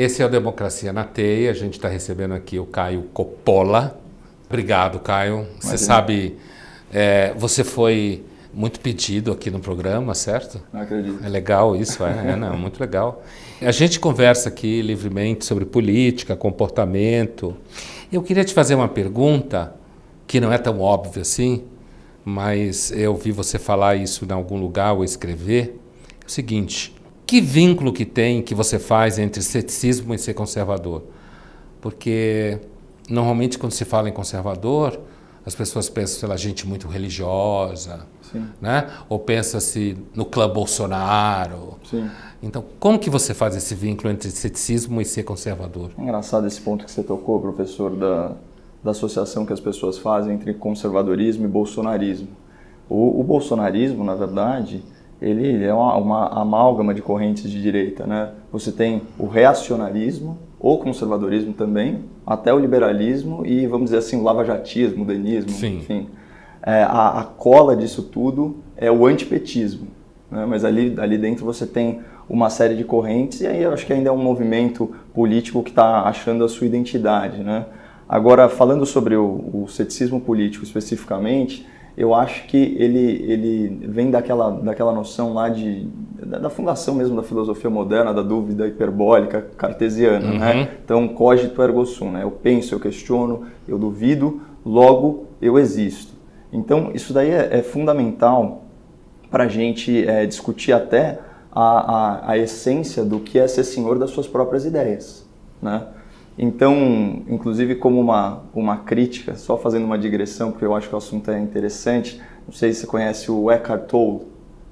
Esse é o Democracia na Teia. A gente está recebendo aqui o Caio Coppola. Obrigado, Caio. Você sabe, você foi muito pedido aqui no programa, certo? Não acredito. É legal isso, não, muito legal. A gente conversa aqui livremente sobre política, comportamento. Eu queria te fazer uma pergunta que não é tão óbvia assim, mas eu ouvi você falar isso em algum lugar ou escrever. É o seguinte: que vínculo que você faz entre ceticismo e ser conservador? Porque normalmente quando se fala em conservador, as pessoas pensam, sei lá, gente muito religiosa, né? Ou pensa-se no clã Bolsonaro. Sim. Então, como que você faz esse vínculo entre ceticismo e ser conservador? É engraçado esse ponto que você tocou, professor, da associação que as pessoas fazem entre conservadorismo e bolsonarismo. O bolsonarismo, na verdade, ele é uma amálgama de correntes de direita, né? Você tem o reacionarismo, o conservadorismo também, até o liberalismo e, vamos dizer assim, o lavajatismo, o denismo, enfim. A cola disso tudo é o antipetismo, né? Mas ali dentro você tem uma série de correntes e aí eu acho que ainda é um movimento político que está achando a sua identidade, né? Agora, falando sobre o ceticismo político especificamente, eu acho que ele vem daquela noção lá da fundação mesmo da filosofia moderna, da dúvida hiperbólica cartesiana, né? Então, cogito ergo sum, né? Eu penso, eu questiono, eu duvido, logo eu existo. Então, isso daí é fundamental para a gente discutir até a essência do que é ser senhor das suas próprias ideias, né? Então, inclusive como uma crítica, só fazendo uma digressão, porque eu acho que o assunto é interessante, não sei se você conhece o Eckhart Tolle,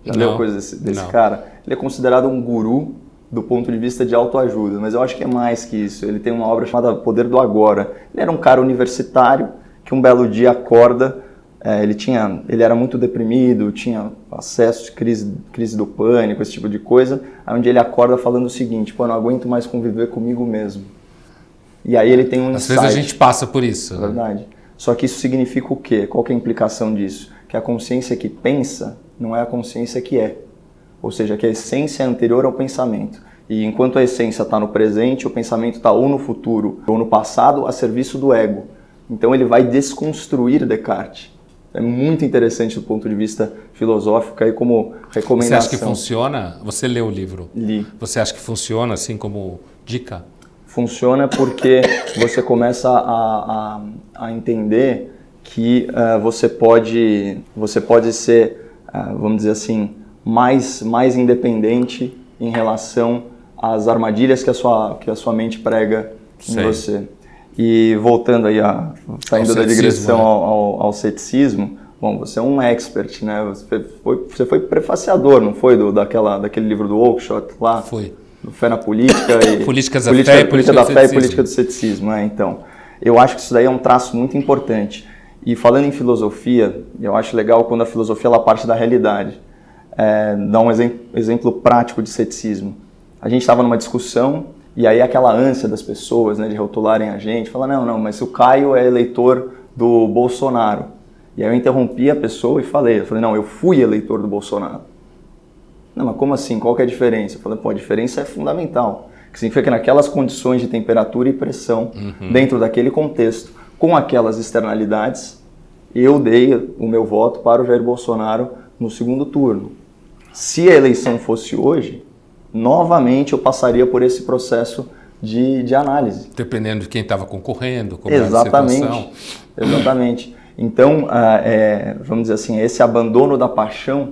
já leu coisa desse cara? Ele é considerado um guru do ponto de vista de autoajuda, mas eu acho que é mais que isso. Ele tem uma obra chamada Poder do Agora. Ele era um cara universitário que um belo dia acorda, ele era muito deprimido, tinha acesso de crise do pânico, esse tipo de coisa, onde ele acorda falando o seguinte: pô, eu não aguento mais conviver comigo mesmo. E aí ele tem um insight. Às vezes a gente passa por isso. É verdade. Só que isso significa o quê? Qual que é a implicação disso? Que a consciência que pensa não é a consciência que é. Ou seja, que a essência é anterior ao pensamento. E enquanto a essência está no presente, o pensamento está ou no futuro ou no passado a serviço do ego. Então ele vai desconstruir Descartes. É muito interessante do ponto de vista filosófico e como recomendação. Você acha que funciona? Você leu o livro? Li. Você acha que funciona assim como dica? Funciona porque você começa a entender que você pode ser, vamos dizer assim, mais independente em relação às armadilhas que a sua mente prega em você. E voltando aí, saindo da digressão ao ceticismo, bom, você é um expert, né? Você foi prefaciador, não foi, daquele livro do Oakeshott lá? Foi. Fé na política e política da fé e política do ceticismo, né? Então, eu acho que isso daí é um traço muito importante. E falando em filosofia, eu acho legal quando a filosofia ela parte da realidade. Dá um exemplo prático de ceticismo. A gente estava numa discussão e aí aquela ânsia das pessoas, né, de rotularem a gente, fala não, mas o Caio é eleitor do Bolsonaro. E aí eu interrompi a pessoa e falei, não, eu fui eleitor do Bolsonaro. Não, mas como assim? Qual que é a diferença? Eu falei, a diferença é fundamental. Que significa que naquelas condições de temperatura e pressão, dentro daquele contexto, com aquelas externalidades, eu dei o meu voto para o Jair Bolsonaro no segundo turno. Se a eleição fosse hoje, novamente eu passaria por esse processo de análise. Dependendo de quem estava concorrendo, como era a situação. Exatamente. Então, vamos dizer assim, esse abandono da paixão,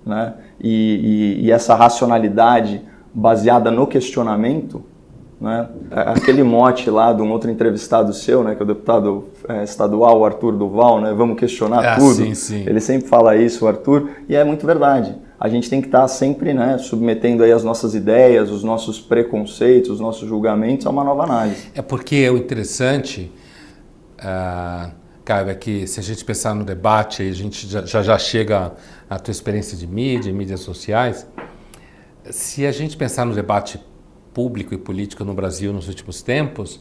né? E essa racionalidade baseada no questionamento, né? Aquele mote lá de um outro entrevistado seu, né, que é o deputado estadual, o Arthur Duval, né, vamos questionar tudo. Sim. Ele sempre fala isso, o Arthur, e é muito verdade. A gente tem que estar sempre, né, submetendo aí as nossas ideias, os nossos preconceitos, os nossos julgamentos a uma nova análise. É porque o interessante, Caio, é que se a gente pensar no debate, a gente já chega à tua experiência de mídias sociais. Se a gente pensar no debate público e político no Brasil nos últimos tempos,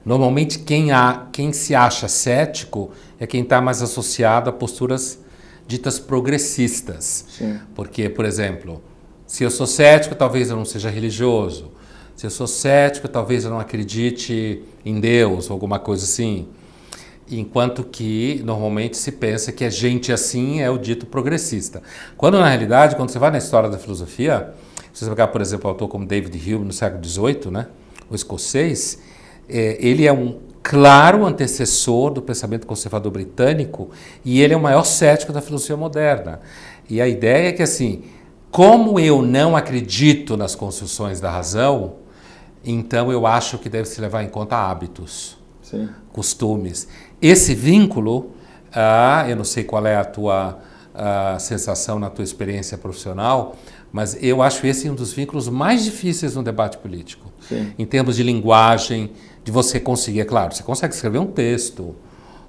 normalmente quem se acha cético é quem está mais associado a posturas ditas progressistas. Sim. Porque, por exemplo, se eu sou cético, talvez eu não seja religioso. Se eu sou cético, talvez eu não acredite em Deus ou alguma coisa assim. Enquanto que normalmente se pensa que a gente assim é o dito progressista. Quando na realidade, quando você vai na história da filosofia, se você pegar, por exemplo, um autor como David Hume no século XVIII, né, o escocês, ele é um claro antecessor do pensamento conservador britânico e ele é o maior cético da filosofia moderna. E a ideia é que assim, como eu não acredito nas construções da razão, então eu acho que deve se levar em conta hábitos, sim, costumes. Esse vínculo, eu não sei qual é a tua sensação na tua experiência profissional, mas eu acho esse um dos vínculos mais difíceis no debate político. Sim. Em termos de linguagem, de você conseguir, é claro, você consegue escrever um texto,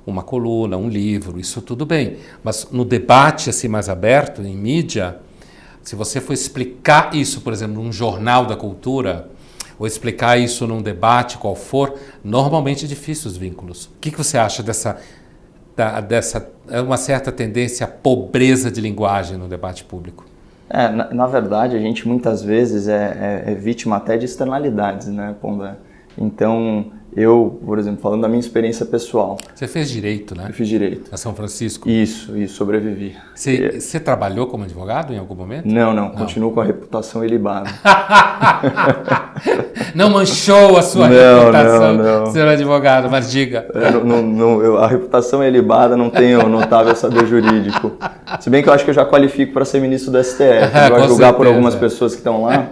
uma coluna, um livro, isso tudo bem. Mas no debate assim mais aberto, em mídia, se você for explicar isso, por exemplo, num jornal da cultura, ou explicar isso num debate qual for, normalmente é difícil os vínculos. O que você acha dessa uma certa tendência à pobreza de linguagem no debate público? Na verdade, a gente muitas vezes é vítima até de externalidades, né, Pondé? Então, eu, por exemplo, falando da minha experiência pessoal... Você fez direito, né? Eu fiz direito. Na São Francisco? Isso, sobrevivi. Você trabalhou como advogado em algum momento? Não. Continuo com a reputação ilibada. Não manchou a sua reputação de ser advogado, mas diga. A reputação é ilibada, não tenho notável saber jurídico. Se bem que eu acho que eu já qualifico para ser ministro do STF, vai julgar por algumas pessoas que estão lá.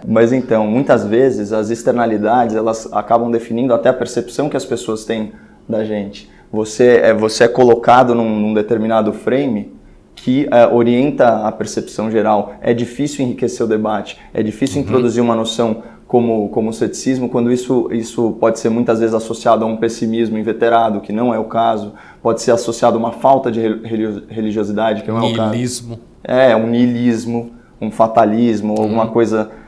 Mas então, muitas vezes as externalidades, elas acabam definindo até a percepção que as pessoas têm da gente. Você é colocado num determinado frame que orienta a percepção geral. É difícil enriquecer o debate, é difícil introduzir uma noção como o ceticismo, quando isso pode ser muitas vezes associado a um pessimismo inveterado, que não é o caso, pode ser associado a uma falta de religiosidade, que não é o caso. Niilismo. Um niilismo, um fatalismo,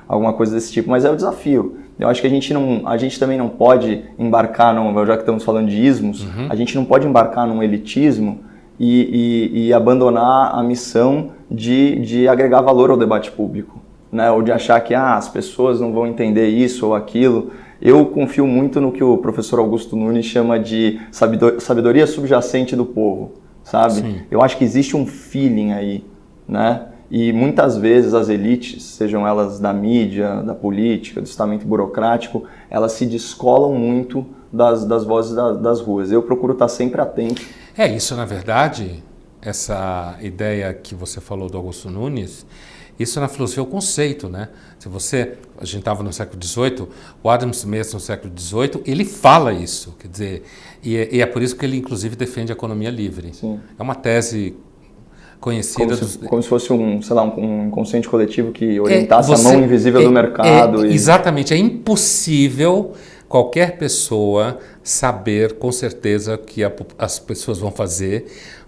alguma coisa desse tipo, mas é o desafio. Eu acho que a gente também não pode embarcar, já que estamos falando de ismos, a gente não pode embarcar num elitismo e abandonar a missão de agregar valor ao debate público, né? Ou de achar que as pessoas não vão entender isso ou aquilo. Eu confio muito no que o professor Augusto Nunes chama de sabedoria subjacente do povo, sabe? Sim. Eu acho que existe um feeling aí, né? E muitas vezes as elites, sejam elas da mídia, da política, do estamento burocrático, elas se descolam muito das vozes das ruas. Eu procuro estar sempre atento. Isso na verdade, essa ideia que você falou do Augusto Nunes, isso na filosofia é o conceito, né? A gente estava no século XVIII, o Adam Smith no século XVIII, ele fala isso, quer dizer, e é por isso que ele inclusive defende a economia livre. Sim. É uma tese conhecida... Como se fosse um inconsciente coletivo que orientasse a mão invisível do mercado. Exatamente, é impossível qualquer pessoa saber com certeza o que as pessoas vão fazer,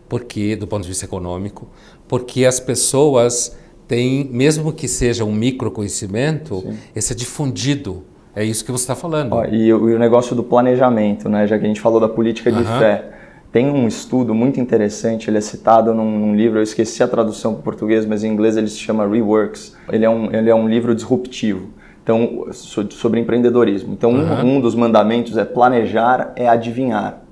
porque do ponto de vista econômico, porque as pessoas têm, mesmo que seja um microconhecimento, esse é difundido. É isso que você está falando. E o negócio do planejamento, né? Já que a gente falou da política de fé. Tem um estudo muito interessante, ele é citado num livro, eu esqueci a tradução para o português, mas em inglês ele se chama Reworks. Ele é um livro disruptivo, então, sobre empreendedorismo. Então, um dos mandamentos é planejar, é adivinhar.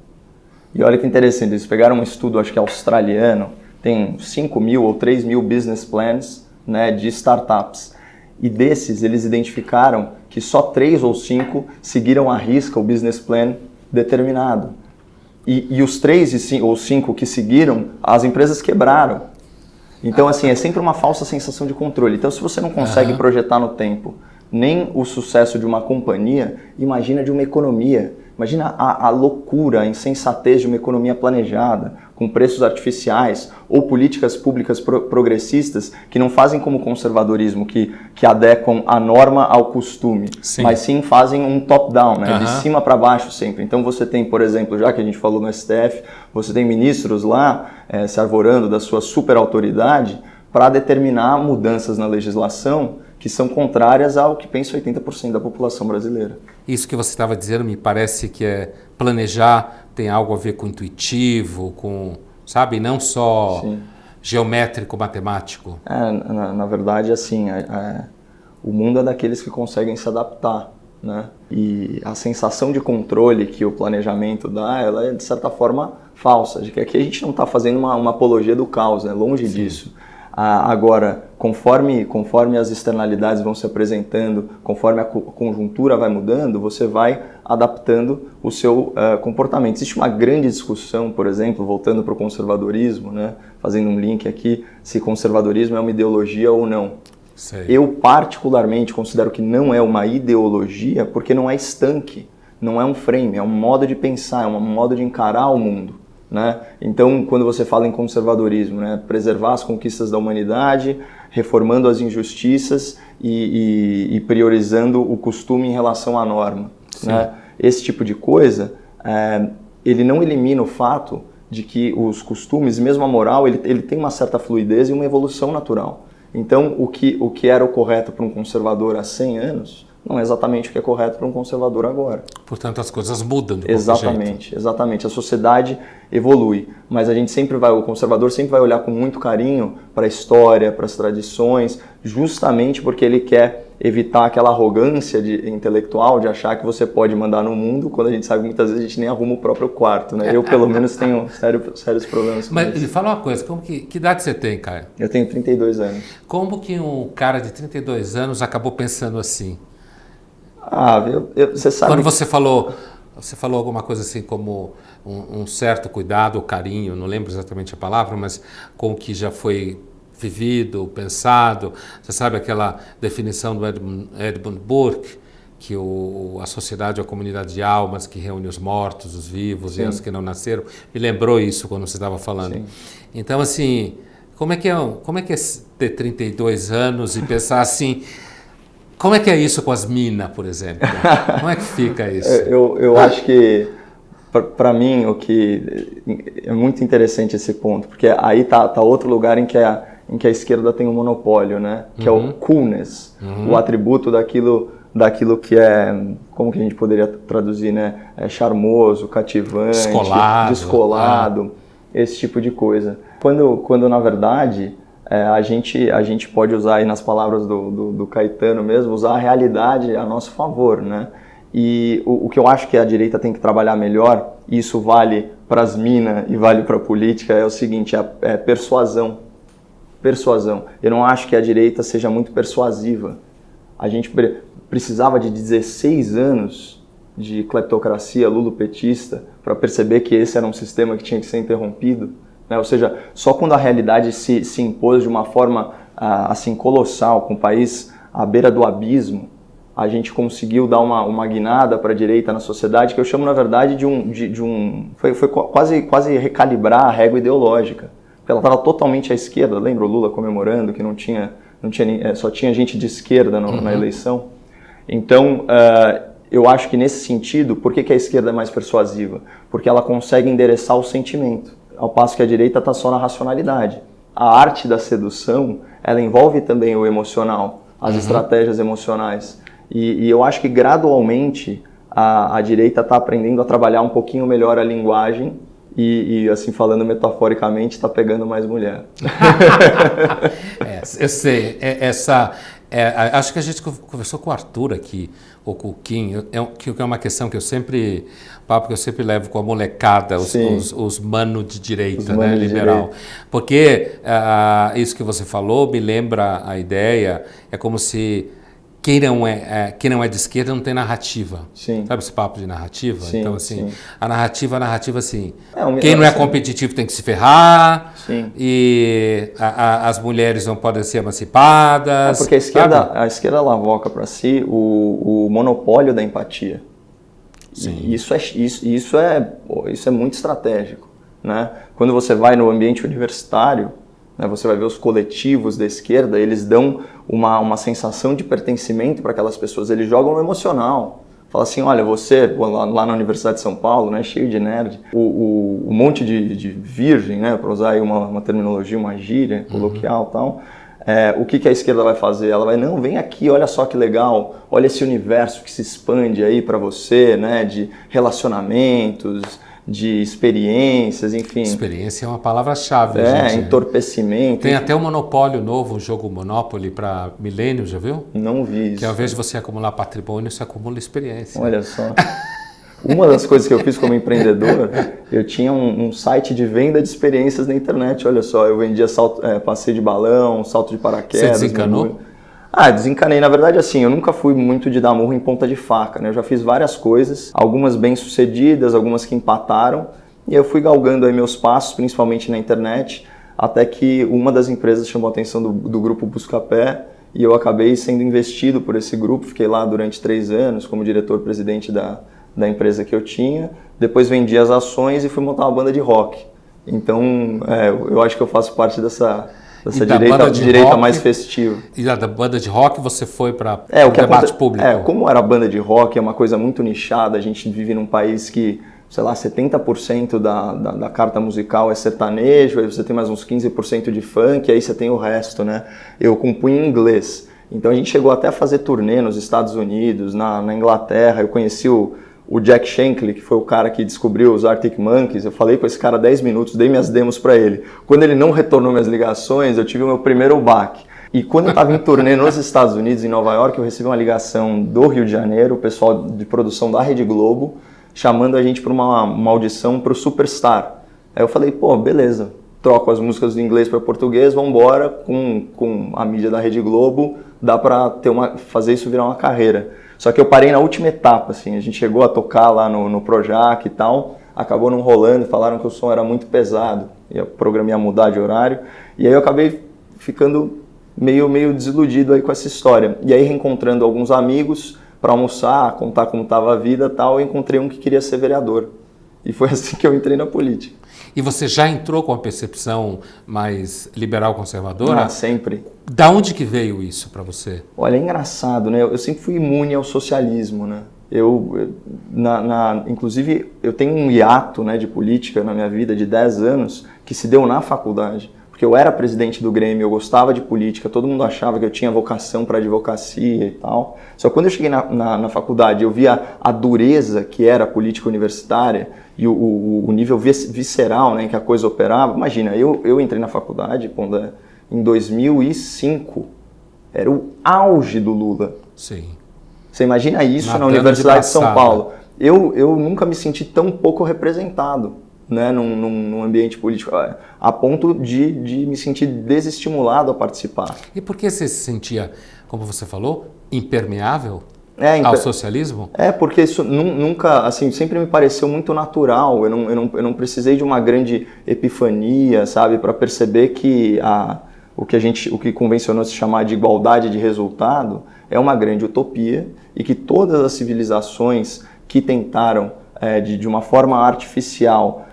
E olha que interessante, eles pegaram um estudo, acho que australiano, tem 5.000 ou 3.000 business plans, né, de startups. E desses, eles identificaram que só 3 ou 5 seguiram à risca o business plan determinado. E os 3 ou 5 que seguiram, as empresas quebraram. Então, assim, é sempre uma falsa sensação de controle. Então, se você não consegue projetar no tempo nem o sucesso de uma companhia, imagina de uma economia. Imagina a loucura, a insensatez de uma economia planejada, com preços artificiais, ou políticas públicas progressistas que não fazem como o conservadorismo, que adequam a norma ao costume, mas sim fazem um top-down, né? De cima para baixo sempre. Então você tem, por exemplo, já que a gente falou no STF, você tem ministros lá se arvorando da sua superautoridade para determinar mudanças na legislação que são contrárias ao que pensa 80% da população brasileira. Isso que você estava dizendo me parece que planejar tem algo a ver com intuitivo, com, sabe, não só geométrico, matemático. Na verdade, assim, O mundo é daqueles que conseguem se adaptar, né? E a sensação de controle que o planejamento dá, ela é de certa forma falsa, de que aqui a gente não está fazendo uma apologia do caos, né? Longe disso. Agora, conforme as externalidades vão se apresentando, conforme a conjuntura vai mudando, você vai adaptando o seu comportamento. Existe uma grande discussão, por exemplo, voltando para o conservadorismo, né? Fazendo um link aqui, se conservadorismo é uma ideologia ou não. Sei. Eu particularmente considero que não é uma ideologia porque não é estanque, não é um frame, é um modo de pensar, é um modo de encarar o mundo, né? Então, quando você fala em conservadorismo, né, preservar as conquistas da humanidade, reformando as injustiças e priorizando o costume em relação à norma, né? Esse tipo de coisa, ele não elimina o fato de que os costumes, mesmo a moral, ele tem uma certa fluidez e uma evolução natural. Então, o que era o correto para um conservador há 100 anos, não é exatamente o que é correto para um conservador agora. Portanto, as coisas mudam de Exatamente, exatamente. A sociedade evolui, mas o conservador sempre vai olhar com muito carinho para a história, para as tradições, justamente porque ele quer evitar aquela arrogância intelectual de achar que você pode mandar no mundo, quando a gente sabe que muitas vezes a gente nem arruma o próprio quarto, né? Eu, pelo menos, tenho sérios problemas com isso. Mas me fala uma coisa, que idade você tem, Caio? Eu tenho 32 anos. Como que um cara de 32 anos acabou pensando assim? Você sabe... Quando você falou alguma coisa assim como um certo cuidado ou carinho, não lembro exatamente a palavra, mas com o que já foi vivido, pensado. Você sabe aquela definição do Edmund Burke, que a sociedade é a comunidade de almas que reúne os mortos, os vivos, sim, e os que não nasceram. Me lembrou isso quando você estava falando. Sim. Então, assim, como é que é ter 32 anos e pensar assim... Como é que é isso com as minas, por exemplo? Como é que fica isso? Eu acho que, para mim, o que é muito interessante esse ponto, porque aí tá outro lugar em que a esquerda tem um monopólio, né? Que é o coolness, o atributo daquilo que é, como que a gente poderia traduzir, né? É charmoso, cativante, descolado, esse tipo de coisa. Quando na verdade... A gente pode usar aí nas palavras do Caetano mesmo, usar a realidade a nosso favor, né? E o que eu acho que a direita tem que trabalhar melhor, e isso vale para as minas e vale para a política, é o seguinte, é persuasão. Persuasão. Eu não acho que a direita seja muito persuasiva. A gente precisava de 16 anos de cleptocracia lulopetista para perceber que esse era um sistema que tinha que ser interrompido. Ou seja, só quando a realidade se impôs de uma forma assim colossal, com o país à beira do abismo, a gente conseguiu dar uma guinada para a direita na sociedade, que eu chamo, na verdade, foi quase recalibrar a régua ideológica. Porque ela estava totalmente à esquerda, lembra o Lula comemorando que só tinha gente de esquerda na eleição? Então, eu acho que nesse sentido, por que a esquerda é mais persuasiva? Porque ela consegue endereçar o sentimento. Ao passo que a direita está só na racionalidade. A arte da sedução, ela envolve também o emocional, as estratégias emocionais. E eu acho que gradualmente a direita está aprendendo a trabalhar um pouquinho melhor a linguagem e assim, falando metaforicamente, está pegando mais mulher. Eu sei, acho que a gente conversou com o Arthur aqui, ou com o Kim, que é uma questão que eu sempre levo com a molecada, os mano de direita, né, liberal. Porque isso que você falou me lembra a ideia, é como se quem não é de esquerda não tem narrativa. Sim. Sabe esse papo de narrativa? Sim, então, assim, sim. A narrativa, assim, quem não é competitivo tem que se ferrar, sim, e as mulheres não podem ser emancipadas. Porque a esquerda lavoca para si o monopólio da empatia. Sim. E isso é muito estratégico, né? Quando você vai no ambiente universitário, né, você vai ver os coletivos da esquerda, eles dão uma sensação de pertencimento para aquelas pessoas, eles jogam no emocional. Fala assim, olha, você, lá na Universidade de São Paulo, né, cheio de nerd, o monte de virgem, né, para usar aí uma terminologia, uma gíria coloquial e tal, o que a esquerda vai fazer? Ela vai, não, vem aqui, olha só que legal, olha esse universo que se expande aí para você, né, de relacionamentos, de experiências, enfim. Experiência é uma palavra-chave. Entorpecimento. Tem até um monopólio novo, um jogo Monopoly para milênio, já viu? Não vi isso. Que ao invés de você acumular patrimônio, você acumula experiência. Olha só. Uma das coisas que eu fiz como empreendedor, eu tinha um site de venda de experiências na internet. Olha só, eu vendia passeio de balão, salto de paraquedas. Você desencanou? Desencanei. Na verdade, assim, eu nunca fui muito de dar murro em ponta de faca, né? Eu já fiz várias coisas, algumas bem-sucedidas, algumas que empataram. E eu fui galgando aí meus passos, principalmente na internet, até que uma das empresas chamou a atenção do grupo Buscapé e eu acabei sendo investido por esse grupo. Fiquei lá durante 3 anos como diretor-presidente da empresa que eu tinha, depois vendi as ações e fui montar uma banda de rock. Então, eu acho que eu faço parte dessa direita rock, mais festiva. E da banda de rock você foi para o debate público? Como era banda de rock, é uma coisa muito nichada, a gente vive num país que, sei lá, 70% da carta musical é sertanejo, aí você tem mais uns 15% de funk, aí você tem o resto, né? Eu compunha em inglês. Então a gente chegou até a fazer turnê nos Estados Unidos, na Inglaterra, eu conheci o Jack Shankly, que foi o cara que descobriu os Arctic Monkeys. Eu falei com esse cara 10 minutos, dei minhas demos para ele. Quando ele não retornou minhas ligações, eu tive o meu primeiro baque. E quando eu estava em turnê nos Estados Unidos, em Nova York, eu recebi uma ligação do Rio de Janeiro, o pessoal de produção da Rede Globo, chamando a gente para uma audição para o Superstar. Aí eu falei, beleza, troco as músicas do inglês para português, vamos embora, com a mídia da Rede Globo, dá para fazer isso virar uma carreira. Só que eu parei na última etapa, assim, a gente chegou a tocar lá no Projac e tal, acabou não rolando, falaram que o som era muito pesado, e o programa ia mudar de horário, e aí eu acabei ficando meio desiludido aí com essa história. E aí, reencontrando alguns amigos para almoçar, contar como estava a vida e tal, eu encontrei um que queria ser vereador. E foi assim que eu entrei na política. E você já entrou com a percepção mais liberal-conservadora? Sempre. Da onde que veio isso para você? Olha, é engraçado, né? Eu sempre fui imune ao socialismo, né? Inclusive, eu tenho um hiato, né, de política na minha vida de 10 anos que se deu na faculdade. Porque eu era presidente do Grêmio, eu gostava de política, todo mundo achava que eu tinha vocação para advocacia e tal. Só que quando eu cheguei na faculdade, eu via a dureza que era a política universitária e o nível visceral, né, em que a coisa operava. Imagina, eu entrei na faculdade em 2005, era o auge do Lula. Sim. Você imagina isso na Universidade de São Paulo. Eu nunca me senti tão pouco representado, né, num ambiente político, a ponto de me sentir desestimulado a participar. E por que você se sentia, como você falou, impermeável ao socialismo? Porque isso nunca, assim, sempre me pareceu muito natural. Eu não precisei de uma grande epifania, sabe, para perceber que o que convencionou se chamar de igualdade de resultado é uma grande utopia e que todas as civilizações que tentaram de uma forma artificial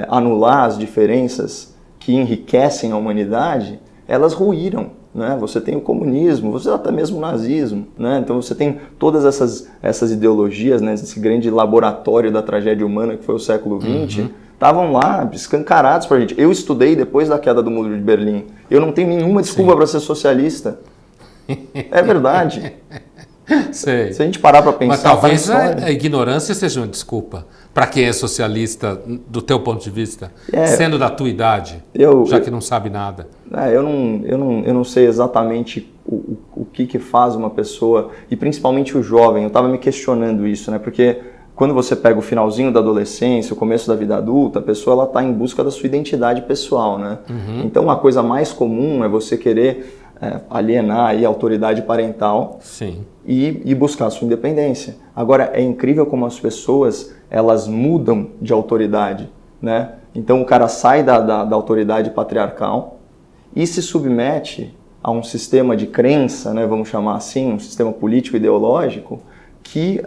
anular as diferenças que enriquecem a humanidade, elas ruíram, né? Você tem o comunismo, você até mesmo o nazismo, né? Então você tem todas essas ideologias, né? Esse grande laboratório da tragédia humana que foi o século XX, estavam lá escancarados para a gente. Eu estudei depois da queda do Muro de Berlim. Eu não tenho nenhuma desculpa para ser socialista. É verdade. Sei. Se a gente parar para pensar... Mas talvez a ignorância seja uma desculpa para quem é socialista, do teu ponto de vista, sendo da tua idade, já que não sabe nada. Eu não sei exatamente o que faz uma pessoa, e principalmente o jovem. Eu estava me questionando isso, né? Porque quando você pega o finalzinho da adolescência, o começo da vida adulta, a pessoa está em busca da sua identidade pessoal, né? Então, a coisa mais comum é você querer alienar aí a autoridade parental. Sim. E buscar a sua independência. Agora, é incrível como as pessoas, elas mudam de autoridade, né? Então, o cara sai da autoridade patriarcal e se submete a um sistema de crença, né, vamos chamar assim, um sistema político-ideológico, que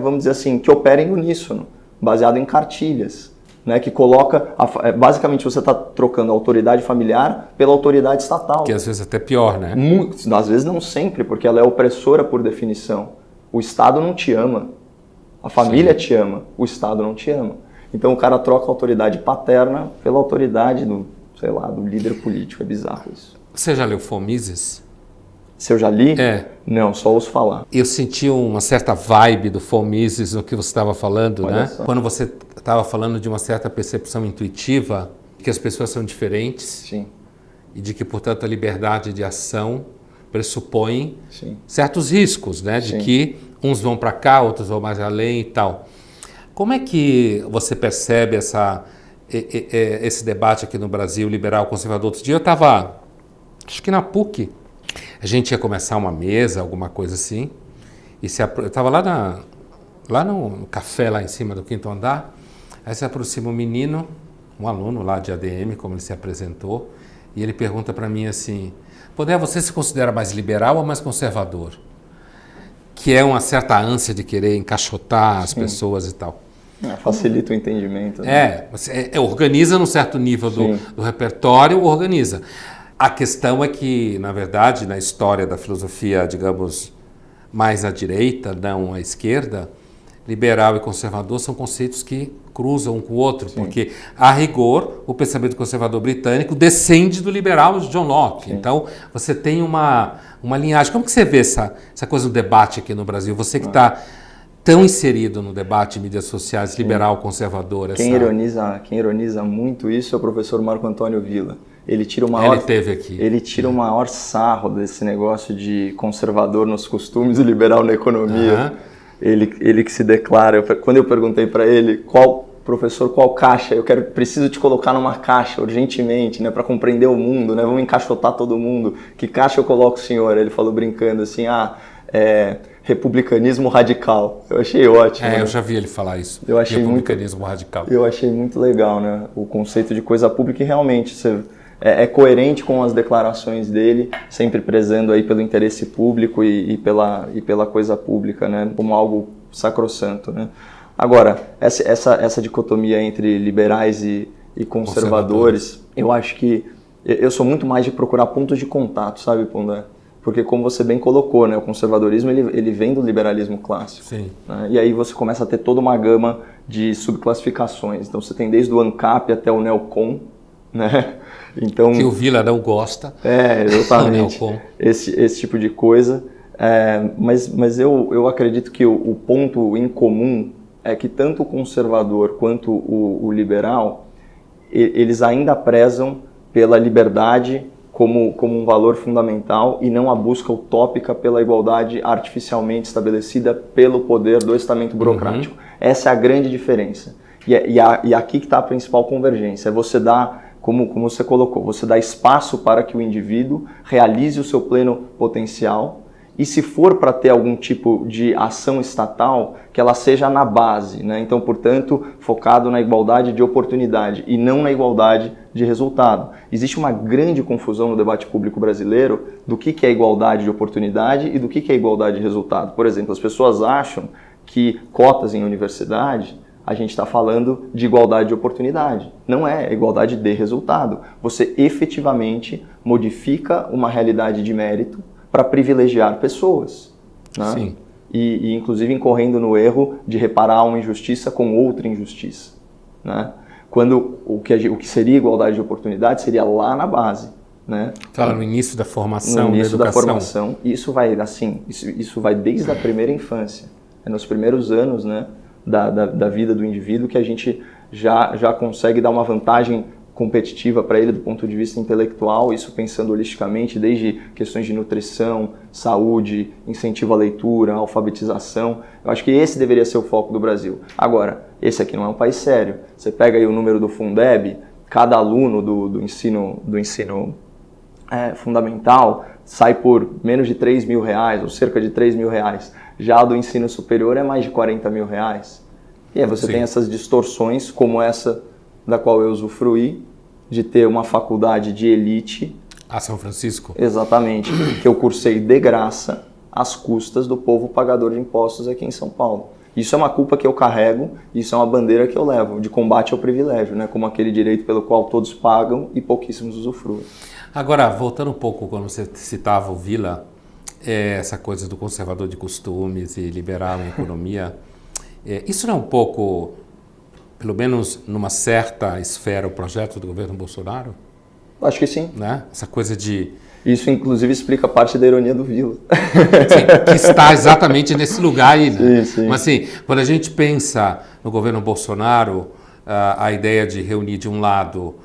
vamos dizer assim, que opera em uníssono, baseado em cartilhas, né, que coloca, basicamente você está trocando a autoridade familiar pela autoridade estatal. Que às vezes é até pior, né? Às vezes não sempre, porque ela é opressora por definição. O Estado não te ama, a família te ama, o Estado não te ama. Então o cara troca a autoridade paterna pela autoridade do líder político. É bizarro isso. Você já leu Mises? Se eu já li? É. Não, só ouço falar. Eu senti uma certa vibe do von Mises no que você estava falando, Olha né? só. Quando você estava falando de uma certa percepção intuitiva, que as pessoas são diferentes. Sim. E de que, portanto, a liberdade de ação pressupõe Sim. certos riscos, né? De Sim. que uns vão para cá, outros vão mais além e tal. Como é que você percebe esse debate aqui no Brasil, liberal, conservador? Outro dia eu estava, acho que na PUC, a gente ia começar uma mesa, alguma coisa assim, e eu estava lá no café, lá em cima do 5º andar, aí se aproxima um menino, um aluno lá de ADM, como ele se apresentou, e ele pergunta para mim assim, Pondé, você se considera mais liberal ou mais conservador? Que é uma certa ânsia de querer encaixotar as pessoas e tal. Facilita o entendimento. Né? Você organiza num certo nível do repertório, organiza. A questão é que, na verdade, na história da filosofia, digamos, mais à direita, não à esquerda, liberal e conservador são conceitos que cruzam um com o outro, porque, a rigor, o pensamento conservador britânico descende do liberal de John Locke. Sim. Então, você tem uma linhagem. Como que você vê essa coisa do debate aqui no Brasil? Você que está tão inserido no debate de mídias sociais, liberal, conservador. Quem ironiza muito isso é o professor Marco Antônio Villa. Ele tira o maior, ele tira o maior sarro desse negócio de conservador nos costumes e liberal na economia. Ele que se declara. Quando eu perguntei para ele, professor, qual caixa? Preciso te colocar numa caixa urgentemente, né, para compreender o mundo, né? Vamos encaixotar todo mundo. Que caixa eu coloco o senhor? Ele falou brincando assim, republicanismo radical. Eu achei ótimo. Eu já vi ele falar isso. Republicanismo radical. Eu achei muito legal, né? O conceito de coisa pública, e realmente é coerente com as declarações dele, sempre prezando aí pelo interesse público e pela coisa pública, né? Como algo sacrossanto, né? Agora, essa dicotomia entre liberais e conservadores, eu acho que eu sou muito mais de procurar pontos de contato, sabe, Pondé? Porque, como você bem colocou, né, o conservadorismo ele vem do liberalismo clássico. Sim. Né? E aí você começa a ter toda uma gama de subclassificações. Então você tem desde o ANCAP até o NEOCON, né? Então, que o Villa não gosta. Exatamente. esse tipo de coisa. Mas eu acredito que o ponto em comum é que tanto o conservador quanto o liberal, eles ainda prezam pela liberdade como um valor fundamental e não a busca utópica pela igualdade artificialmente estabelecida pelo poder do estamento burocrático. Essa é a grande diferença. E aqui que está a principal convergência. É você dar, como você colocou, você dá espaço para que o indivíduo realize o seu pleno potencial. E se for para ter algum tipo de ação estatal, que ela seja na base, né? Então, portanto, focado na igualdade de oportunidade e não na igualdade de resultado. Existe uma grande confusão no debate público brasileiro do que é igualdade de oportunidade e do que é igualdade de resultado. Por exemplo, as pessoas acham que cotas em universidade, a gente está falando de igualdade de oportunidade. Não é igualdade de resultado. Você efetivamente modifica uma realidade de mérito para privilegiar pessoas, né? Sim. E inclusive incorrendo no erro de reparar uma injustiça com outra injustiça, né? Quando o que seria igualdade de oportunidade seria lá na base, né? Fala no início da formação, no início da educação. Da formação, isso vai desde a primeira infância, é nos primeiros anos, né, da vida do indivíduo que a gente já consegue dar uma vantagem competitiva para ele do ponto de vista intelectual, isso pensando holisticamente, desde questões de nutrição, saúde, incentivo à leitura, alfabetização. Eu acho que esse deveria ser o foco do Brasil. Agora, esse aqui não é um país sério. Você pega aí o número do Fundeb, cada aluno do ensino fundamental sai por menos de R$3.000, ou cerca de R$3.000. Já do ensino superior é mais de R$40.000. E aí você tem essas distorções, como essa da qual eu usufruí, de ter uma faculdade de elite. São Francisco? Exatamente, que eu cursei de graça às custas do povo pagador de impostos aqui em São Paulo. Isso é uma culpa que eu carrego, isso é uma bandeira que eu levo, de combate ao privilégio, né? Como aquele direito pelo qual todos pagam e pouquíssimos usufruem. Agora, voltando um pouco, quando você citava o Villa, essa coisa do conservador de costumes e liberal em economia, isso não é um pouco, pelo menos numa certa esfera, o projeto do governo Bolsonaro? Acho que sim. Né? Essa coisa de... Isso, inclusive, explica parte da ironia do Vila. Sim, que está exatamente nesse lugar aí. Né? Sim, sim. Mas assim, quando a gente pensa no governo Bolsonaro, a ideia de reunir de um lado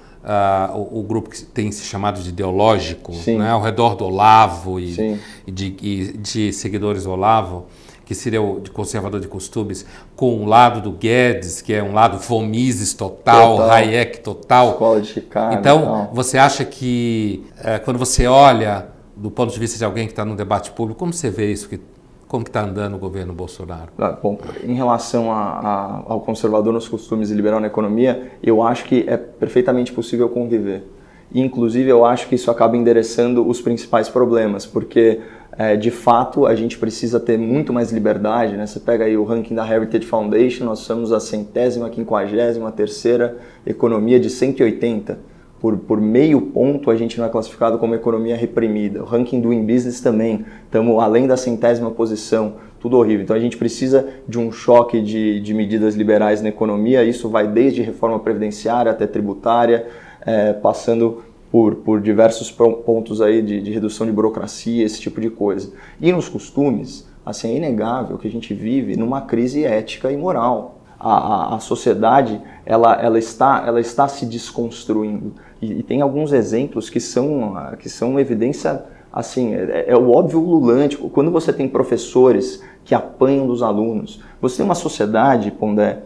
o grupo que tem se chamado de ideológico, né? Ao redor do Olavo e de seguidores do Olavo, que seria o de conservador de costumes, com o lado do Guedes, que é um lado Mises total, Hayek total. Escola de Chicago. Então, você acha que, quando você olha do ponto de vista de alguém que está no debate público, como você vê isso? Como que está andando o governo Bolsonaro? Bom, em relação ao conservador nos costumes e liberal na economia, eu acho que é perfeitamente possível conviver. E, inclusive, eu acho que isso acaba endereçando os principais problemas, porque, de fato, a gente precisa ter muito mais liberdade, né? Você pega aí o ranking da Heritage Foundation, nós somos a 153ª economia de 180. Por meio ponto, a gente não é classificado como economia reprimida. O ranking do Doing Business também, estamos além da 100ª posição, tudo horrível. Então a gente precisa de um choque de medidas liberais na economia, isso vai desde reforma previdenciária até tributária, passando por diversos pontos aí de redução de burocracia, esse tipo de coisa. E nos costumes, assim, é inegável que a gente vive numa crise ética e moral. A sociedade ela está se desconstruindo e tem alguns exemplos que são evidência, assim, é o óbvio ululante. Quando você tem professores que apanham dos alunos, você tem uma sociedade, Pondé,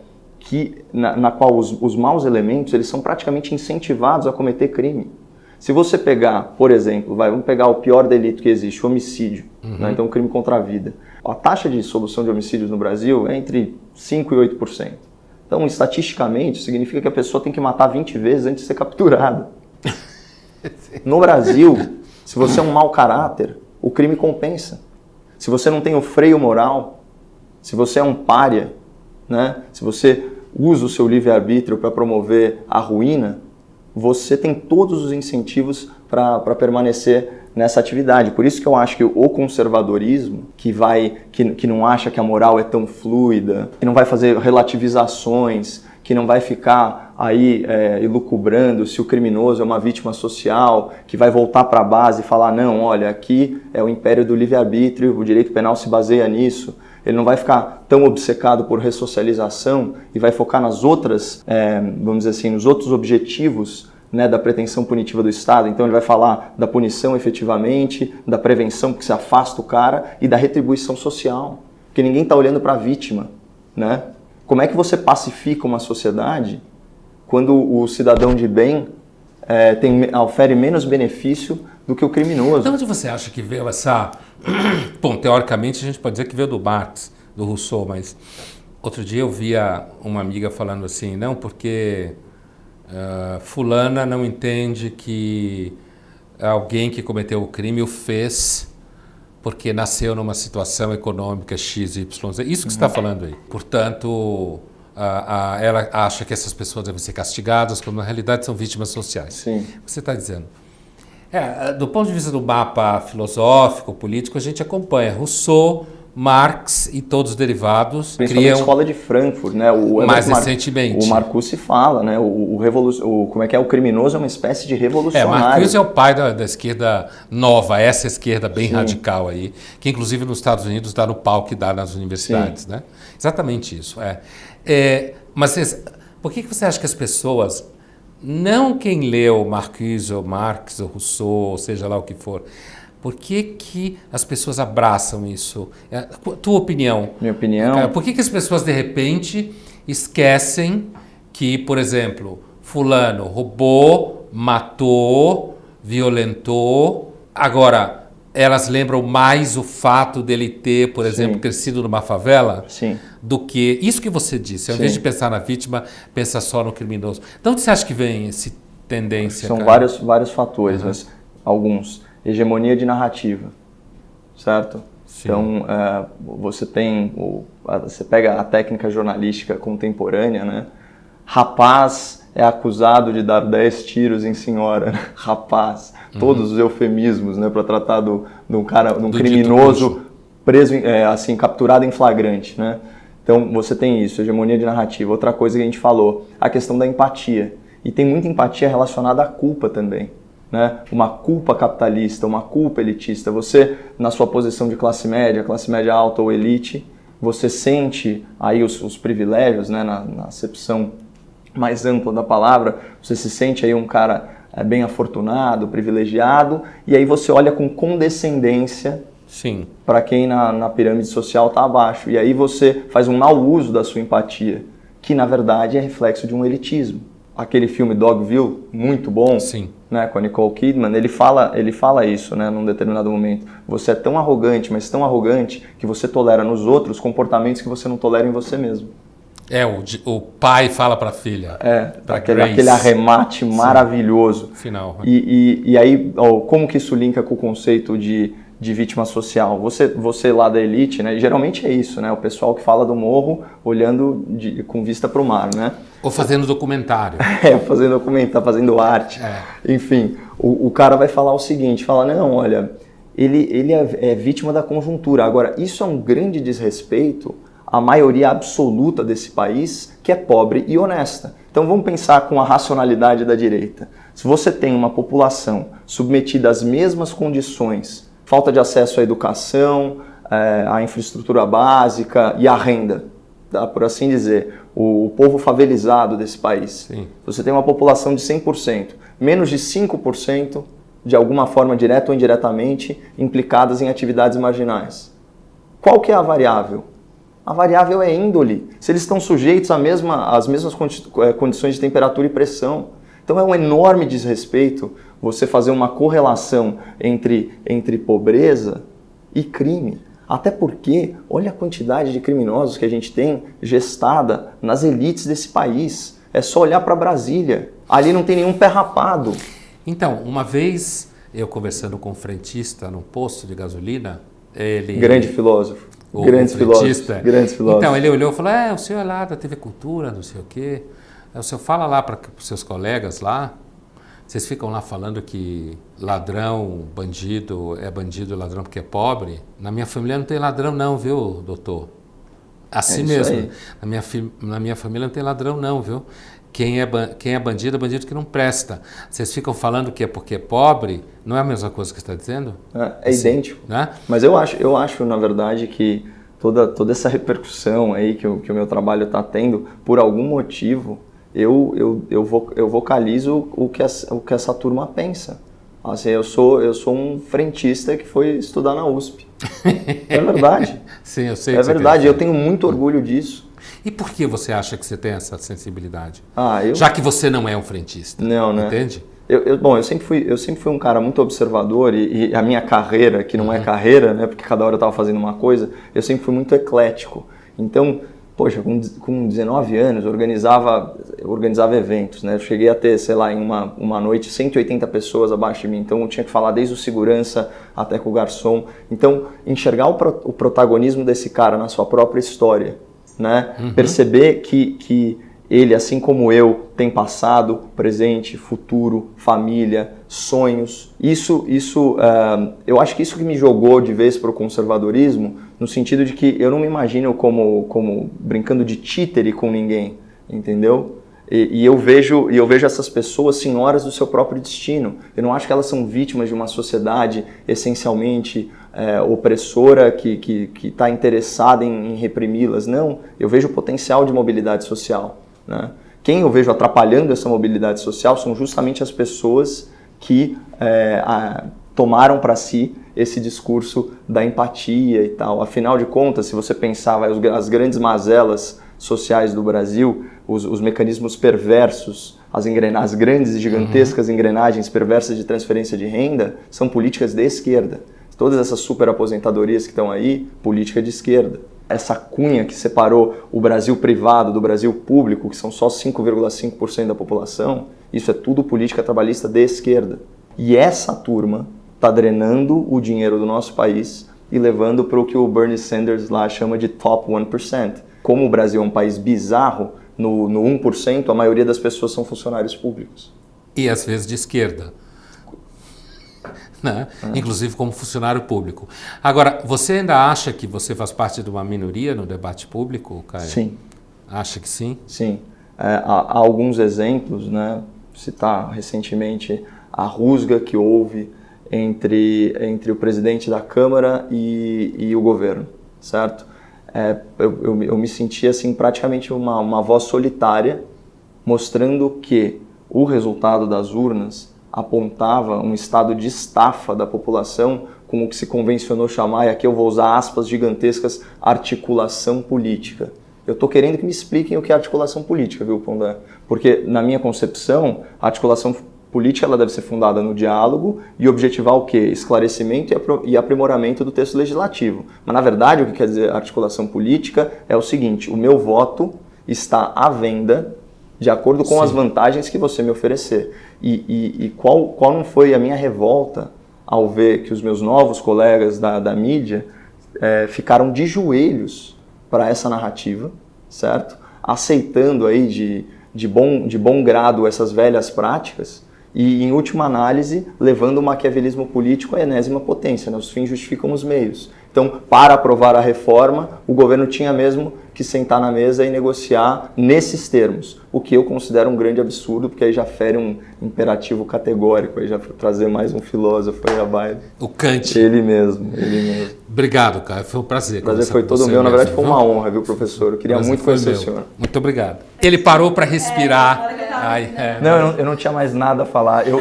na qual os maus elementos eles são praticamente incentivados a cometer crime. Se você pegar, por exemplo, vamos pegar o pior delito que existe, o homicídio, né? Então o crime contra a vida. A taxa de solução de homicídios no Brasil é entre 5% e 8%. Então, estatisticamente, significa que a pessoa tem que matar 20 vezes antes de ser capturada. No Brasil, se você é um mau caráter, o crime compensa. Se você não tem o freio moral, se você é um pária, né? Se você usa o seu livre-arbítrio para promover a ruína, você tem todos os incentivos para permanecer nessa atividade. Por isso que eu acho que o conservadorismo, que não acha que a moral é tão fluida, que não vai fazer relativizações, que não vai ficar aí elucubrando se o criminoso é uma vítima social, que vai voltar para a base e falar, não, olha, aqui é o império do livre-arbítrio, o direito penal se baseia nisso. Ele não vai ficar tão obcecado por ressocialização e vai focar nas outras, vamos dizer assim, nos outros objetivos, né, da pretensão punitiva do Estado. Então ele vai falar da punição efetivamente, da prevenção que se afasta o cara e da retribuição social, porque ninguém está olhando para a vítima, né? Como é que você pacifica uma sociedade quando o cidadão de bem ofere menos benefício do que o criminoso? De onde você acha que veio essa... Bom, teoricamente a gente pode dizer que veio do Marx, do Rousseau, mas outro dia eu via uma amiga falando assim, não, porque fulana não entende que alguém que cometeu o crime o fez porque nasceu numa situação econômica X, Y, Z. Isso que você está falando aí. Portanto, ela acha que essas pessoas devem ser castigadas, quando na realidade são vítimas sociais. Sim. O que você está dizendo? Do ponto de vista do mapa filosófico, político, a gente acompanha Rousseau, Marx e todos os derivados. Principalmente a escola de Frankfurt, né? Mais recentemente. O Marcuse fala, né? Como é que é? O criminoso é uma espécie de revolucionário. Marcuse é o pai da esquerda nova, essa esquerda bem radical aí, que inclusive nos Estados Unidos dá no pau que dá nas universidades, né? Exatamente isso. Mas por que você acha que as pessoas, não quem leu Marcuse ou Marx ou Rousseau, ou seja lá o que for, por que as pessoas abraçam isso? Tua opinião. Minha opinião? Por que as pessoas, de repente, esquecem que, por exemplo, fulano roubou, matou, violentou. Agora, elas lembram mais o fato dele ter, por exemplo, crescido numa favela? Sim. Do que isso que você disse. Ao invés de pensar na vítima, pensa só no criminoso. De onde você acha que vem essa tendência? São vários fatores, mas alguns. Hegemonia de narrativa, certo? Sim. Então, você pega a técnica jornalística contemporânea, né? Rapaz é acusado de dar 10 tiros em senhora. Rapaz. Todos os eufemismos, né? Para tratar de um criminoso preso, assim, capturado em flagrante, né? Então, você tem isso, hegemonia de narrativa. Outra coisa que a gente falou, a questão da empatia. E tem muita empatia relacionada à culpa também. né? Uma culpa capitalista, uma culpa elitista. Você, na sua posição de classe média alta ou elite, você sente aí os privilégios, né? Na acepção mais ampla da palavra, você se sente aí um cara bem afortunado, privilegiado, e aí você olha com condescendência para quem na pirâmide social está abaixo. E aí você faz um mau uso da sua empatia, que na verdade é reflexo de um elitismo. Aquele filme Dogville, muito bom, né, com a Nicole Kidman, ele fala isso, né, num determinado momento. Você é tão arrogante, mas tão arrogante, que você tolera nos outros comportamentos que você não tolera em você mesmo. O pai fala para a filha. Aquele arremate maravilhoso. Final. E aí, como que isso linka com o conceito de vítima social? Você lá da elite, né? Geralmente é isso, né? O pessoal que fala do morro olhando com vista para o mar, né? Ou fazendo documentário. Fazendo documentário, fazendo arte. Enfim, o cara vai falar o seguinte, fala, não, olha, ele é vítima da conjuntura. Agora, isso é um grande desrespeito à maioria absoluta desse país, que é pobre e honesta. Então vamos pensar com a racionalidade da direita. Se você tem uma população submetida às mesmas condições, falta de acesso à educação, à infraestrutura básica e à renda, tá? Por assim dizer, o povo favelizado desse país. Você tem uma população de 100%, menos de 5%, de alguma forma, direta ou indiretamente, implicadas em atividades marginais. Qual que é a variável? A variável é índole. Se eles estão sujeitos às mesmas condições de temperatura e pressão. Então é um enorme desrespeito você fazer uma correlação entre pobreza e crime. Até porque, olha a quantidade de criminosos que a gente tem gestada nas elites desse país. É só olhar para Brasília. Ali não tem nenhum pé rapado. Então, uma vez eu conversando com um frentista num posto de gasolina, ele... Grande filósofo. Grandes filósofos. Então, ele olhou e falou, o senhor é lá da TV Cultura, não sei o quê. O senhor fala lá para os seus colegas lá, vocês ficam lá falando que ladrão, bandido e ladrão porque é pobre. Na minha família não tem ladrão não, viu, doutor? Assim mesmo. Na minha família não tem ladrão não, viu? Quem é bandido é bandido que não presta. Vocês ficam falando que é porque é pobre, não é a mesma coisa que você está dizendo? É assim, idêntico. Né? Mas eu acho, na verdade, que toda essa repercussão aí que o meu trabalho está tendo, por algum motivo, eu vocalizo o que essa turma pensa. Assim, eu sou um frentista que foi estudar na USP. É verdade. Sim, eu sei. É verdade, eu tenho muito orgulho disso. E por que você acha que você tem essa sensibilidade? Eu... Já que você não é um frentista. Não, né? Entende? Eu sempre fui um cara muito observador e a minha carreira, que não é carreira, né? Porque cada hora eu estava fazendo uma coisa, eu sempre fui muito eclético. Então, poxa, com 19 anos, eu organizava eventos, né? Eu cheguei a ter, sei lá, em uma noite, 180 pessoas abaixo de mim. Então, eu tinha que falar desde o segurança até com o garçom. Então, enxergar o protagonismo desse cara na sua própria história, né? Perceber que ele, assim como eu, tem passado, presente, futuro, família, sonhos. Eu acho que isso que me jogou de vez para o conservadorismo, no sentido de que eu não me imagino como brincando de títere com ninguém, entendeu? E eu vejo essas pessoas senhoras do seu próprio destino. Eu não acho que elas são vítimas de uma sociedade essencialmente opressora que está interessada em reprimi-las. Não, eu vejo o potencial de mobilidade social, né? Quem eu vejo atrapalhando essa mobilidade social são justamente as pessoas que tomaram para si esse discurso da empatia e tal. Afinal de contas, se você pensar as grandes mazelas sociais do Brasil, os mecanismos perversos, as grandes e gigantescas engrenagens perversas de transferência de renda, são políticas de esquerda. Todas essas superaposentadorias que estão aí, política de esquerda. Essa cunha que separou o Brasil privado do Brasil público, que são só 5,5% da população, isso é tudo política trabalhista de esquerda. E essa turma está drenando o dinheiro do nosso país e levando para o que o Bernie Sanders lá chama de top 1%. Como o Brasil é um país bizarro, no 1%, a maioria das pessoas são funcionários públicos. E às vezes de esquerda. Né? Inclusive como funcionário público. Agora, você ainda acha que você faz parte de uma minoria no debate público, Caio? Sim. Acha que sim? Sim. Há alguns exemplos, né? Citar recentemente a rusga que houve entre o presidente da Câmara e o governo, certo? Eu me senti assim, praticamente uma voz solitária, mostrando que o resultado das urnas apontava um estado de estafa da população com o que se convencionou chamar, e aqui eu vou usar aspas gigantescas, articulação política. Eu estou querendo que me expliquem o que é articulação política, viu, Pondé? Porque, na minha concepção, a articulação política ela deve ser fundada no diálogo e objetivar o quê? Esclarecimento e aprimoramento do texto legislativo. Mas, na verdade, o que quer dizer articulação política é o seguinte: o meu voto está à venda de acordo com as vantagens que você me oferecer. E qual não foi a minha revolta ao ver que os meus novos colegas da mídia ficaram de joelhos para essa narrativa, certo? Aceitando aí de bom grado essas velhas práticas e, em última análise, levando o maquiavelismo político à enésima potência, né? Os fins justificam os meios. Então, para aprovar a reforma, o governo tinha mesmo que sentar na mesa e negociar nesses termos, o que eu considero um grande absurdo, porque aí já fere um imperativo categórico, aí já trazer mais um filósofo aí a baile. O Kant. Ele mesmo. Obrigado, cara. Foi um prazer. O prazer foi todo meu. Na verdade, foi uma honra, viu, professor? Eu queria muito conhecer o senhor. Muito obrigado. Ele parou para respirar. Não, eu não tinha mais nada a falar. Eu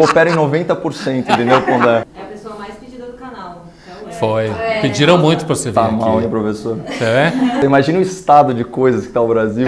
opero em 90%, entendeu, Pondé? É a pessoa mais pedida do canal. Então, Foi. Pediram muito para você vir aqui. Tá mal, hein, professor? É? Você imagina o estado de coisas que está o Brasil.